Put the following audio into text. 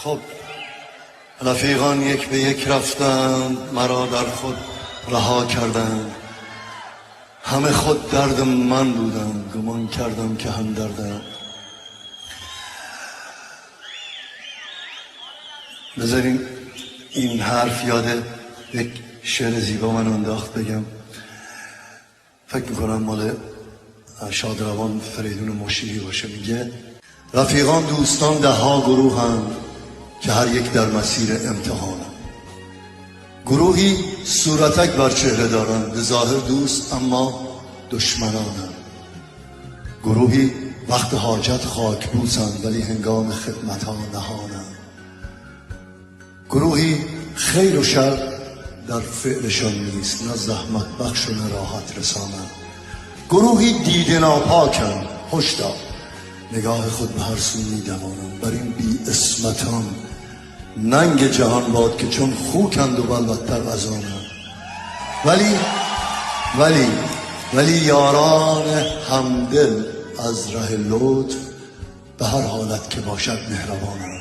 خب رفیقان یک به یک رفتند، مرا در خود رها کردند. همه خود درد من بودند، گمان کردم که هم دردم. بذارین این حرف یاد یک شعر زیبا من انداخت بگم. فکر میکنم مال شادروان فریدون مشیری باشه. میگه رفیقان دوستان ده ها گروهند که هر یک در مسیر امتحانند. گروهی صورتک بر چهره دارند، به ظاهر دوست اما دشمنانند. گروهی وقت حاجت خاک بوسند ولی هنگام خدمت ها نهانند. گروهی خیر و شر در فعلشان نیست، نه زحمت بخش و نه راحت رسانند. گروهی دیده ناپاکند، هشدار نگاه خود به هر سو می‌دوانند. بر این بی اسمتان ننگ جهان باد که چون خوکند و بلبدتر از آنند. ولی یاران همدل از ره لطف به هر حالت که باشد مهربانند.